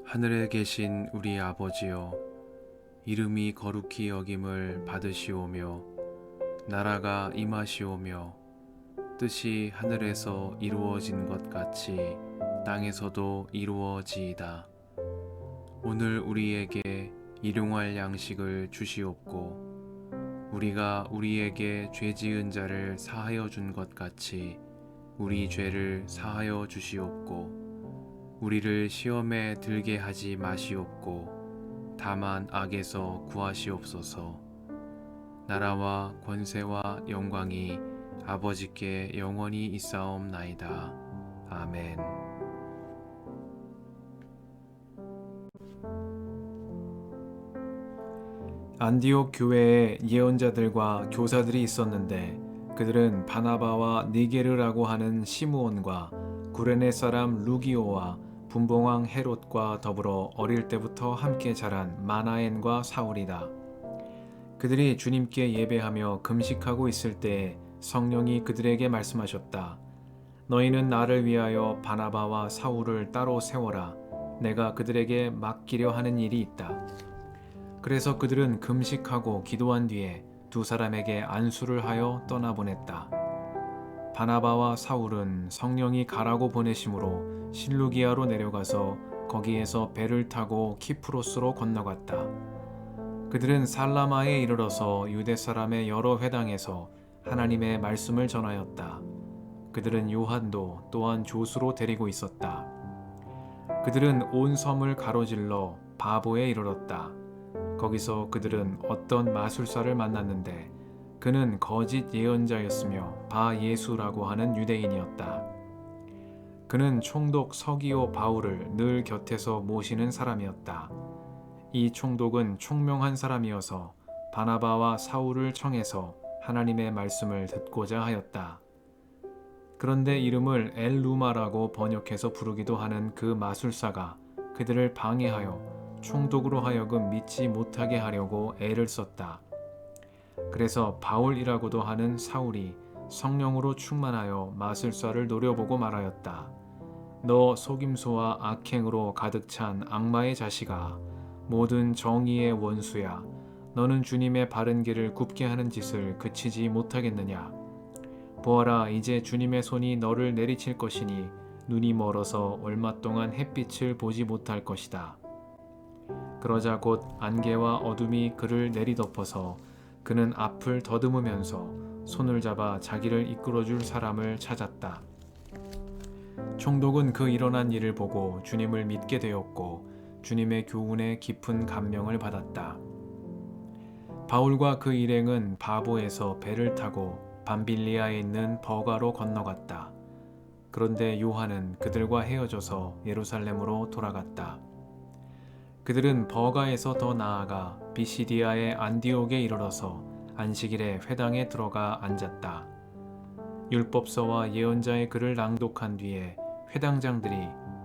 하늘에 계신 우리 아버지여, 이름이 거룩히 여김을 받으시오며 나라가 임하시오며 뜻이 하늘에서 이루어진 것 같이 땅에서도 이루어지이다. 오늘 우리에게 일용할 양식을 주시옵고 우리가 우리에게 죄 지은 자를 사하여 준 것 같이 우리 죄를 사하여 주시옵고 우리를 시험에 들게 하지 마시옵고 다만 악에서 구하시옵소서. 나라와 권세와 영광이 아버지께 영원히 있사옵나이다. 아멘. 안디옥 교회에 예언자들과 교사들이 있었는데 그들은 바나바와 니게르라고 하는 시므온과 구레네 사람 루기오와 분봉왕 헤롯과 더불어 어릴 때부터 함께 자란 마나엔과 사울이다. 그들이 주님께 예배하며 금식하고 있을 때에 성령이 그들에게 말씀하셨다. 너희는 나를 위하여 바나바와 사울을 따로 세워라. 내가 그들에게 맡기려 하는 일이 있다. 그래서 그들은 금식하고 기도한 뒤에 두 사람에게 안수를 하여 떠나보냈다. 바나바와 사울은 성령이 가라고 보내심으로 실루기아로 내려가서 거기에서 배를 타고 키프로스로 건너갔다. 그들은 살라마에 이르러서 유대 사람의 여러 회당에서 하나님의 말씀을 전하였다. 그들은 요한도 또한 조수로 데리고 있었다. 그들은 온 섬을 가로질러 바보에 이르렀다. 거기서 그들은 어떤 마술사를 만났는데 그는 거짓 예언자였으며 바 예수라고 하는 유대인이었다. 그는 총독 서기오 바울을 늘 곁에서 모시는 사람이었다. 이 총독은 총명한 사람이어서 바나바와 사울을 청해서 하나님의 말씀을 듣고자 하였다. 그런데 이름을 엘루마라고 번역해서 부르기도 하는 그 마술사가 그들을 방해하여 총독으로 하여금 믿지 못하게 하려고 애를 썼다. 그래서 바울이라고도 하는 사울이 성령으로 충만하여 마술사를 노려보고 말하였다. 너 속임수와 악행으로 가득 찬 악마의 자식아, 모든 정의의 원수야. 너는 주님의 바른 길을 굽게 하는 짓을 그치지 못하겠느냐. 보아라, 이제 주님의 손이 너를 내리칠 것이니 눈이 멀어서 얼마 동안 햇빛을 보지 못할 것이다. 그러자 곧 안개와 어둠이 그를 내리덮어서 그는 앞을 더듬으면서 손을 잡아 자기를 이끌어줄 사람을 찾았다. 총독은 그 일어난 일을 보고 주님을 믿게 되었고 주님의 교훈에 깊은 감명을 받았다. 바울과 그 일행은 바보에서 배를 타고 밤빌리아에 있는 버가로 건너갔다. 그런데 요한은 그들과 헤어져서 예루살렘으로 돌아갔다. 그들은 버가에서 더 나아가 비시디아의 안디옥에 이르러서 안식일에 회당에 들어가 앉았다. 율법서와 예언자의 글을 낭독한 뒤에 회당장들이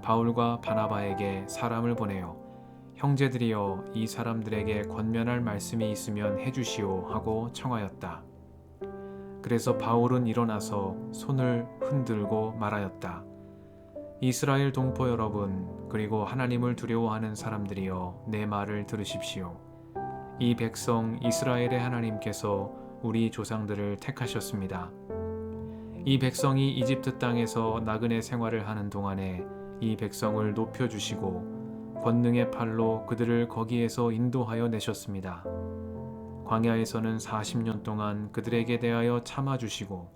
바울과 바나바에게 사람을 보내어 형제들이여 이 사람들에게 권면할 말씀이 있으면 해주시오 하고 청하였다. 그래서 바울은 일어나서 손을 흔들고 말하였다. 이스라엘 동포 여러분, 그리고 하나님을 두려워하는 사람들이여 내 말을 들으십시오. 이 백성 이스라엘의 하나님께서 우리 조상들을 택하셨습니다. 이 백성이 이집트 땅에서 나그네 생활을 하는 동안에 이 백성을 높여주시고 권능의 팔로 그들을 거기에서 인도하여 내셨습니다. 광야에서는 40년 동안 그들에게 대하여 참아주시고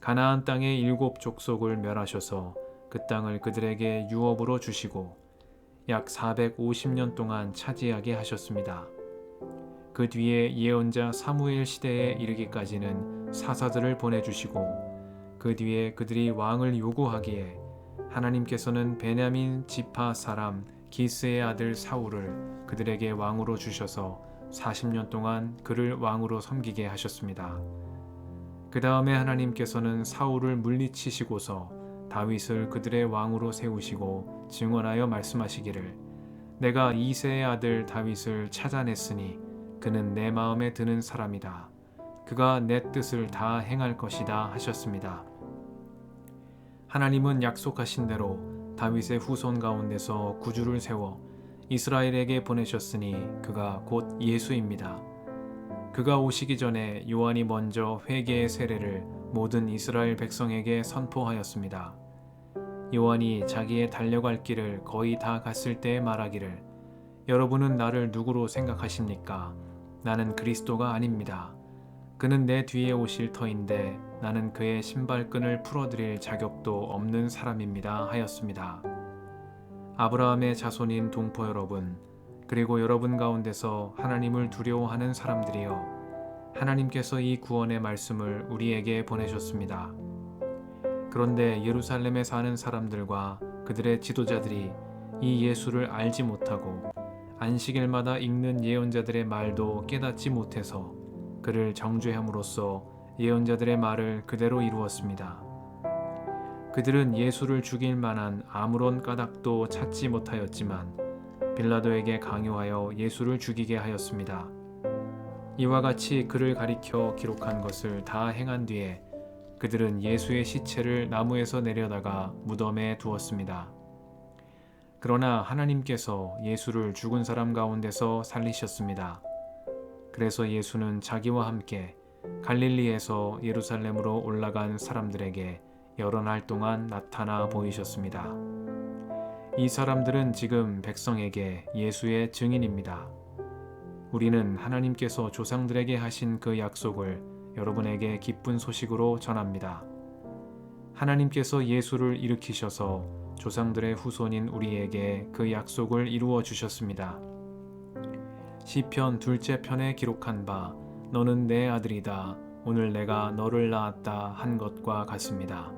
가나안 땅의 7 족속을 멸하셔서 그 땅을 그들에게 유업으로 주시고 약 450년 동안 차지하게 하셨습니다. 그 뒤에 예언자 사무엘 시대에 이르기까지는 사사들을 보내주시고 그 뒤에 그들이 왕을 요구하기에 하나님께서는 베냐민 지파 사람 기스의 아들 사울을 그들에게 왕으로 주셔서 40년 동안 그를 왕으로 섬기게 하셨습니다. 그 다음에 하나님께서는 사울을 물리치시고서 다윗을 그들의 왕으로 세우시고 증언하여 말씀하시기를 내가 이새의 아들 다윗을 찾아냈으니 그는 내 마음에 드는 사람이다. 그가 내 뜻을 다 행할 것이다 하셨습니다. 하나님은 약속하신 대로 다윗의 후손 가운데서 구주를 세워 이스라엘에게 보내셨으니 그가 곧 예수입니다. 그가 오시기 전에 요한이 먼저 회개의 세례를 모든 이스라엘 백성에게 선포하였습니다. 요한이 자기의 달려갈 길을 거의 다 갔을 때에 말하기를 여러분은 나를 누구로 생각하십니까? 나는 그리스도가 아닙니다. 그는 내 뒤에 오실 터인데 나는 그의 신발끈을 풀어드릴 자격도 없는 사람입니다 하였습니다. 아브라함의 자손인 동포 여러분, 그리고 여러분 가운데서 하나님을 두려워하는 사람들이여, 하나님께서 이 구원의 말씀을 우리에게 보내셨습니다. 그런데 예루살렘에 사는 사람들과 그들의 지도자들이 이 예수를 알지 못하고 안식일마다 읽는 예언자들의 말도 깨닫지 못해서 그를 정죄함으로써 예언자들의 말을 그대로 이루었습니다. 그들은 예수를 죽일 만한 아무런 까닭도 찾지 못하였지만 빌라도에게 강요하여 예수를 죽이게 하였습니다. 이와 같이 그를 가리켜 기록한 것을 다 행한 뒤에 그들은 예수의 시체를 나무에서 내려다가 무덤에 두었습니다. 그러나 하나님께서 예수를 죽은 사람 가운데서 살리셨습니다. 그래서 예수는 자기와 함께 갈릴리에서 예루살렘으로 올라간 사람들에게 여러 날 동안 나타나 보이셨습니다. 이 사람들은 지금 백성에게 예수의 증인입니다. 우리는 하나님께서 조상들에게 하신 그 약속을 여러분에게 기쁜 소식으로 전합니다. 하나님께서 예수를 일으키셔서 조상들의 후손인 우리에게 그 약속을 이루어 주셨습니다. 시편 2째 편에 기록한 바 너는 내 아들이다 오늘 내가 너를 낳았다 한 것과 같습니다.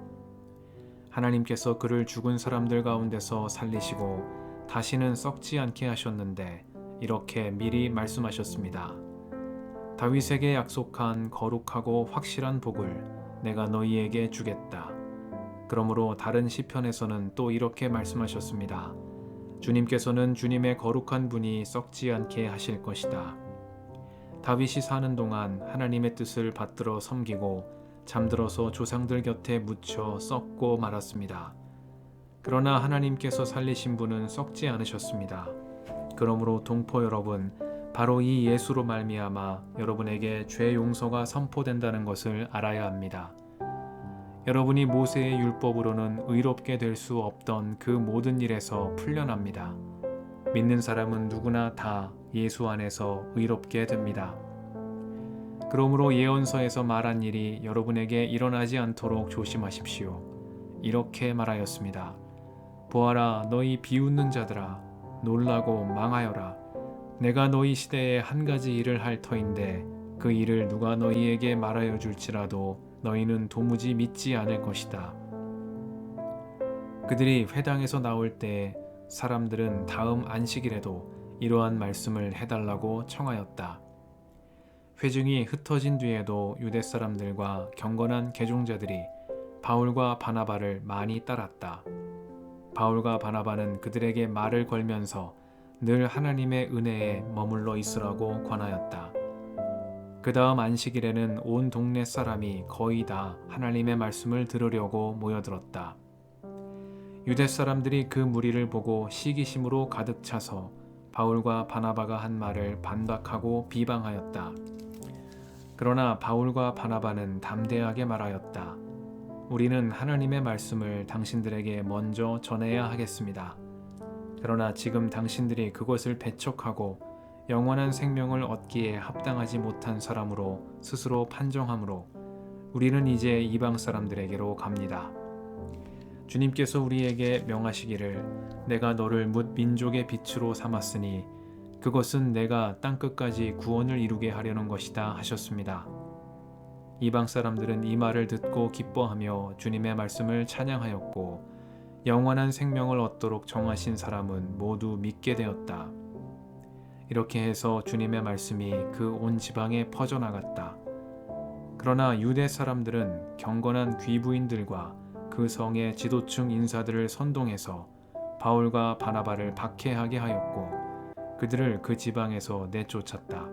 하나님께서 그를 죽은 사람들 가운데서 살리시고 다시는 썩지 않게 하셨는데 이렇게 미리 말씀하셨습니다. 다윗에게 약속한 거룩하고 확실한 복을 내가 너희에게 주겠다. 그러므로 다른 시편에서는 또 이렇게 말씀하셨습니다. 주님께서는 주님의 거룩한 분이 썩지 않게 하실 것이다. 다윗이 사는 동안 하나님의 뜻을 받들어 섬기고 잠들어서 조상들 곁에 묻혀 썩고 말았습니다. 그러나 하나님께서 살리신 분은 썩지 않으셨습니다. 그러므로 동포 여러분, 바로 이 예수로 말미암아 여러분에게 죄 용서가 선포된다는 것을 알아야 합니다. 여러분이 모세의 율법으로는 의롭게 될 수 없던 그 모든 일에서 풀려납니다. 믿는 사람은 누구나 다 예수 안에서 의롭게 됩니다. 그러므로 예언서에서 말한 일이 여러분에게 일어나지 않도록 조심하십시오. 이렇게 말하였습니다. 보아라, 너희 비웃는 자들아, 놀라고 망하여라. 내가 너희 시대에 한 가지 일을 할 터인데 그 일을 누가 너희에게 말하여 줄지라도 너희는 도무지 믿지 않을 것이다. 그들이 회당에서 나올 때 사람들은 다음 안식일에도 이러한 말씀을 해달라고 청하였다. 회중이 흩어진 뒤에도 유대 사람들과 경건한 개종자들이 바울과 바나바를 많이 따랐다. 바울과 바나바는 그들에게 말을 걸면서 늘 하나님의 은혜에 머물러 있으라고 권하였다. 그 다음 안식일에는 온 동네 사람이 거의 다 하나님의 말씀을 들으려고 모여들었다. 유대 사람들이 그 무리를 보고 시기심으로 가득 차서 바울과 바나바가 한 말을 반박하고 비방하였다. 그러나 바울과 바나바는 담대하게 말하였다. 우리는 하나님의 말씀을 당신들에게 먼저 전해야 하겠습니다. 그러나 지금 당신들이 그것을 배척하고 영원한 생명을 얻기에 합당하지 못한 사람으로 스스로 판정하므로 우리는 이제 이방 사람들에게로 갑니다. 주님께서 우리에게 명하시기를 내가 너를 뭇 민족의 빛으로 삼았으니 그것은 내가 땅끝까지 구원을 이루게 하려는 것이다 하셨습니다. 이방 사람들은 이 말을 듣고 기뻐하며 주님의 말씀을 찬양하였고 영원한 생명을 얻도록 정하신 사람은 모두 믿게 되었다. 이렇게 해서 주님의 말씀이 그 온 지방에 퍼져나갔다. 그러나 유대 사람들은 경건한 귀부인들과 그 성의 지도층 인사들을 선동해서 바울과 바나바를 박해하게 하였고 그들을 그 지방에서 내쫓았다.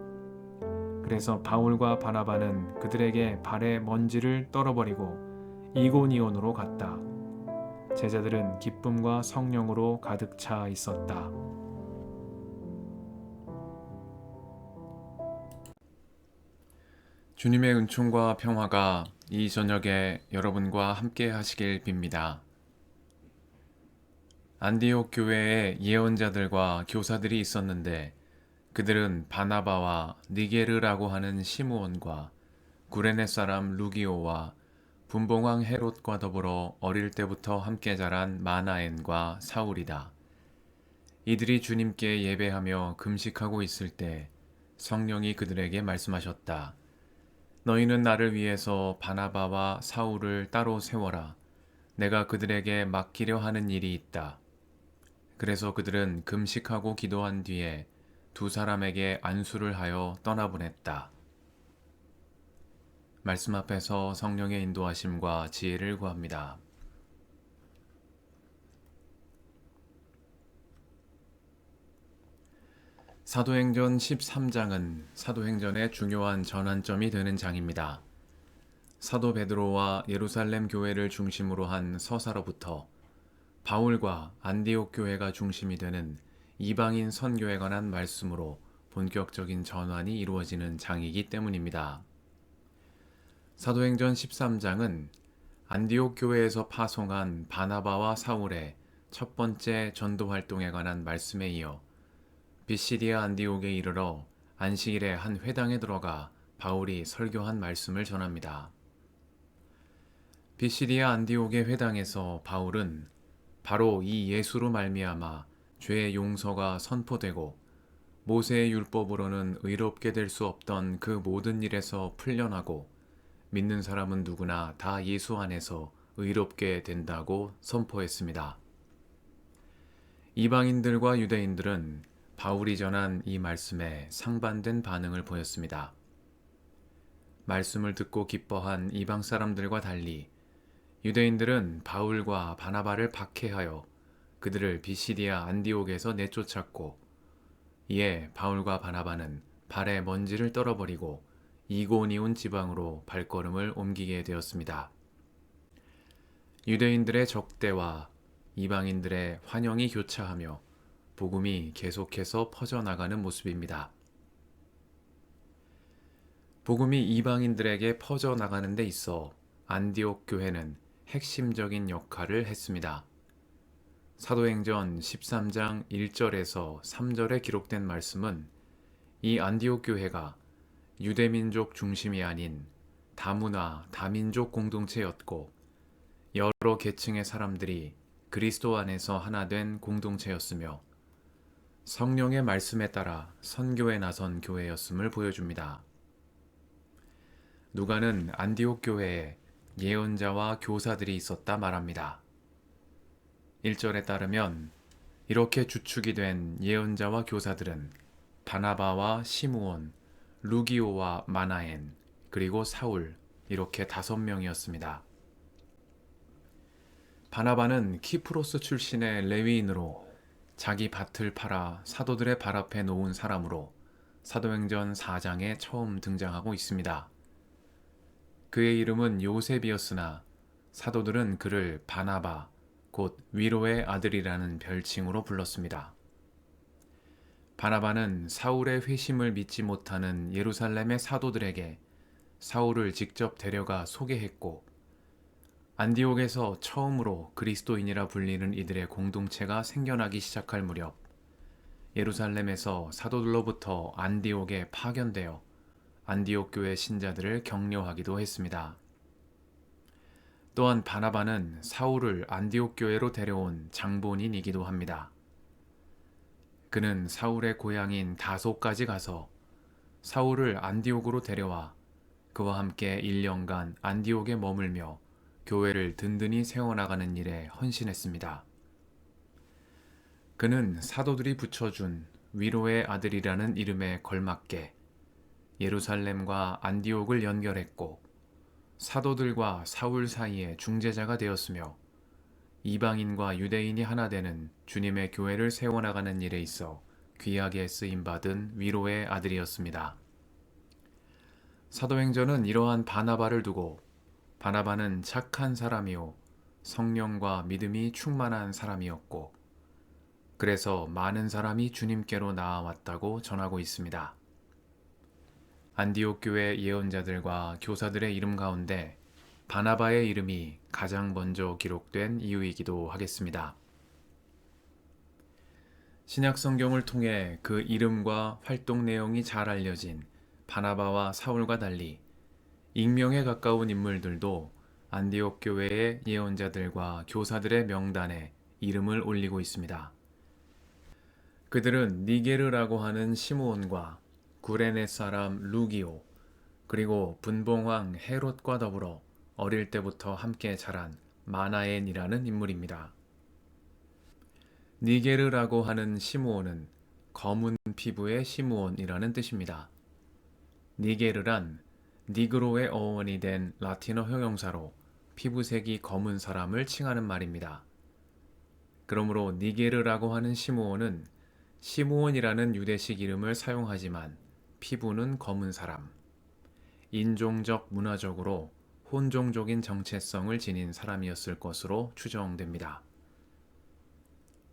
그래서 바울과 바나바는 그들에게 발에 먼지를 떨어버리고 이고니온으로 갔다. 제자들은 기쁨과 성령으로 가득 차 있었다. 주님의 은총과 평화가 이 저녁에 여러분과 함께 하시길 빕니다. 안디옥 교회에 예언자들과 교사들이 있었는데 그들은 바나바와 니게르라고 하는 시므온과 구레네 사람 루기오와 분봉왕 헤롯과 더불어 어릴 때부터 함께 자란 마나엔과 사울이다. 이들이 주님께 예배하며 금식하고 있을 때 성령이 그들에게 말씀하셨다. 너희는 나를 위해서 바나바와 사울을 따로 세워라. 내가 그들에게 맡기려 하는 일이 있다. 그래서 그들은 금식하고 기도한 뒤에 두 사람에게 안수를 하여 떠나보냈다. 말씀 앞에서 성령의 인도하심과 지혜를 구합니다. 사도행전 13장은 사도행전의 중요한 전환점이 되는 장입니다. 사도 베드로와 예루살렘 교회를 중심으로 한 서사로부터 바울과 안디옥 교회가 중심이 되는 이방인 선교에 관한 말씀으로 본격적인 전환이 이루어지는 장이기 때문입니다. 사도행전 13장은 안디옥 교회에서 파송한 바나바와 사울의 첫 번째 전도 활동에 관한 말씀에 이어 비시디아 안디옥에 이르러 안식일에 한 회당에 들어가 바울이 설교한 말씀을 전합니다. 비시디아 안디옥의 회당에서 바울은 바로 이 예수로 말미암아 죄의 용서가 선포되고 모세의 율법으로는 의롭게 될 수 없던 그 모든 일에서 풀려나고 믿는 사람은 누구나 다 예수 안에서 의롭게 된다고 선포했습니다. 이방인들과 유대인들은 바울이 전한 이 말씀에 상반된 반응을 보였습니다. 말씀을 듣고 기뻐한 이방 사람들과 달리 유대인들은 바울과 바나바를 박해하여 그들을 비시디아 안디옥에서 내쫓았고 이에 바울과 바나바는 발에 먼지를 떨어버리고 이고니온 지방으로 발걸음을 옮기게 되었습니다. 유대인들의 적대와 이방인들의 환영이 교차하며 복음이 계속해서 퍼져나가는 모습입니다. 복음이 이방인들에게 퍼져나가는 데 있어 안디옥 교회는 핵심적인 역할을 했습니다. 사도행전 13장 1절에서 3절에 기록된 말씀은 이 안디옥 교회가 유대민족 중심이 아닌 다문화, 다민족 공동체였고 여러 계층의 사람들이 그리스도 안에서 하나 된 공동체였으며 성령의 말씀에 따라 선교에 나선 교회였음을 보여줍니다. 누가는 안디옥 교회에 예언자와 교사들이 있었다 말합니다. 1절에 따르면 이렇게 주축이 된 예언자와 교사들은 바나바와 시므온, 루기오와 마나엔, 그리고 사울 이렇게 5명이었습니다. 바나바는 키프로스 출신의 레위인으로 자기 밭을 팔아 사도들의 발 앞에 놓은 사람으로 사도행전 4장에 처음 등장하고 있습니다. 그의 이름은 요셉이었으나 사도들은 그를 바나바, 곧 위로의 아들이라는 별칭으로 불렀습니다. 바나바는 사울의 회심을 믿지 못하는 예루살렘의 사도들에게 사울을 직접 데려가 소개했고 안디옥에서 처음으로 그리스도인이라 불리는 이들의 공동체가 생겨나기 시작할 무렵 예루살렘에서 사도들로부터 안디옥에 파견되어 안디옥 교회 신자들을 격려하기도 했습니다. 또한 바나바는 사울을 안디옥 교회로 데려온 장본인이기도 합니다. 그는 사울의 고향인 다소까지 가서 사울을 안디옥으로 데려와 그와 함께 1년간 안디옥에 머물며 교회를 든든히 세워나가는 일에 헌신했습니다. 그는 사도들이 붙여준 위로의 아들이라는 이름에 걸맞게 예루살렘과 안디옥을 연결했고 사도들과 사울 사이의 중재자가 되었으며 이방인과 유대인이 하나 되는 주님의 교회를 세워나가는 일에 있어 귀하게 쓰임받은 위로의 아들이었습니다. 사도행전은 이러한 바나바를 두고 바나바는 착한 사람이요 성령과 믿음이 충만한 사람이었고, 그래서 많은 사람이 주님께로 나아왔다고 전하고 있습니다. 안디옥 교회 예언자들과 교사들의 이름 가운데 바나바의 이름이 가장 먼저 기록된 이유이기도 하겠습니다. 신약 성경을 통해 그 이름과 활동 내용이 잘 알려진 바나바와 사울과 달리 익명에 가까운 인물들도 안디옥 교회의 예언자들과 교사들의 명단에 이름을 올리고 있습니다. 그들은 니게르라고 하는 시므온과 구레네 사람 루기오, 그리고 분봉왕 헤롯과 더불어 어릴 때부터 함께 자란 마나엔이라는 인물입니다. 니게르라고 하는 시므온은 검은 피부의 시므온이라는 뜻입니다. 니게르란 니그로의 어원이 된 라틴어 형용사로 피부색이 검은 사람을 칭하는 말입니다. 그러므로 니게르라고 하는 시므온은 시므온이라는 유대식 이름을 사용하지만 피부는 검은 사람, 인종적 문화적으로 혼종적인 정체성을 지닌 사람이었을 것으로 추정됩니다.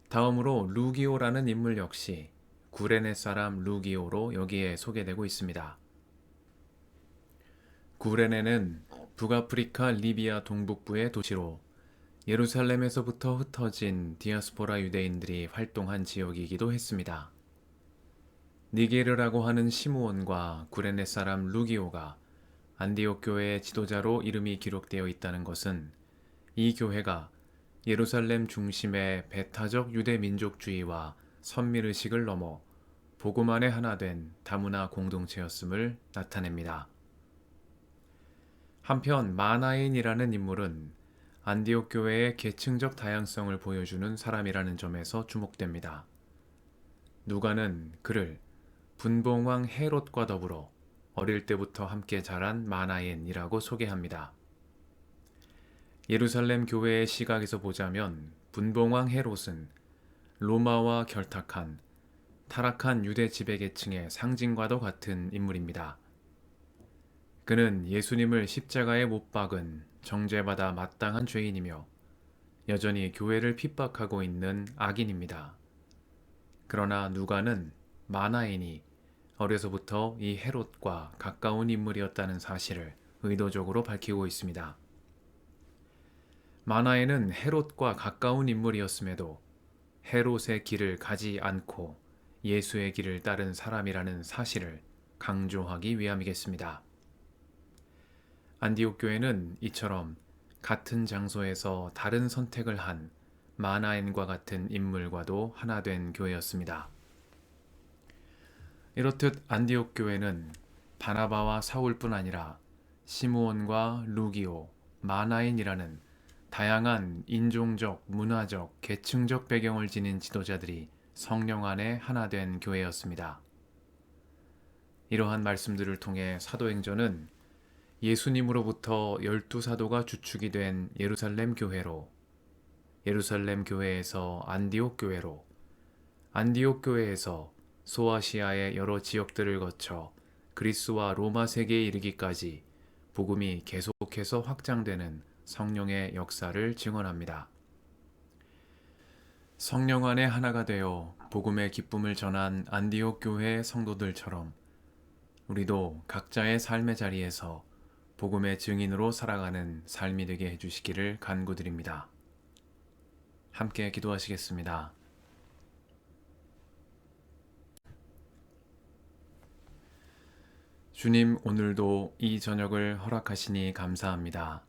다음으로 루기오라는 인물 역시 구레네 사람 루기오로 여기에 소개되고 있습니다. 구레네는 북아프리카 리비아 동북부의 도시로 예루살렘에서부터 흩어진 디아스포라 유대인들이 활동한 지역이기도 했습니다. 니게르라고 하는 시므온과 구레네 사람 루기오가 안디옥 교회의 지도자로 이름이 기록되어 있다는 것은 이 교회가 예루살렘 중심의 배타적 유대 민족주의와 선밀의식을 넘어 복음 안에 하나 된 다문화 공동체였음을 나타냅니다. 한편 마나엔이라는 인물은 안디옥 교회의 계층적 다양성을 보여주는 사람이라는 점에서 주목됩니다. 누가는 그를 분봉왕 헤롯과 더불어 어릴 때부터 함께 자란 마나엔이라고 소개합니다. 예루살렘 교회의 시각에서 보자면 분봉왕 헤롯은 로마와 결탁한 타락한 유대 지배계층의 상징과도 같은 인물입니다. 그는 예수님을 십자가에 못 박은 정죄받아 마땅한 죄인이며 여전히 교회를 핍박하고 있는 악인입니다. 그러나 누가는 마나엔이 어려서부터 이 헤롯과 가까운 인물이었다는 사실을 의도적으로 밝히고 있습니다. 마나엔은 헤롯과 가까운 인물이었음에도 헤롯의 길을 가지 않고 예수의 길을 따른 사람이라는 사실을 강조하기 위함이겠습니다. 안디옥 교회는 이처럼 같은 장소에서 다른 선택을 한 마나엔과 같은 인물과도 하나 된 교회였습니다. 이렇듯 안디옥 교회는 바나바와 사울뿐 아니라 시므온과 루기오, 마나엔이라는 다양한 인종적, 문화적, 계층적 배경을 지닌 지도자들이 성령 안에 하나 된 교회였습니다. 이러한 말씀들을 통해 사도행전은 예수님으로부터 12사도가 주축이 된 예루살렘 교회로, 예루살렘 교회에서 안디옥 교회로, 안디옥 교회에서 소아시아의 여러 지역들을 거쳐 그리스와 로마 세계에 이르기까지 복음이 계속해서 확장되는 성령의 역사를 증언합니다. 성령 안에 하나가 되어 복음의 기쁨을 전한 안디옥 교회의 성도들처럼 우리도 각자의 삶의 자리에서 복음의 증인으로 살아가는 삶이 되게 해주시기를 간구드립니다. 함께 기도하시겠습니다. 주님, 오늘도 이 저녁을 허락하시니 감사합니다.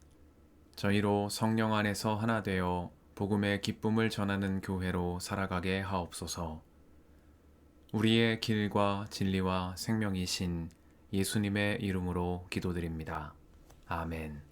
저희로 성령 안에서 하나 되어 복음의 기쁨을 전하는 교회로 살아가게 하옵소서. 우리의 길과 진리와 생명이신 예수님의 이름으로 기도드립니다. 아멘.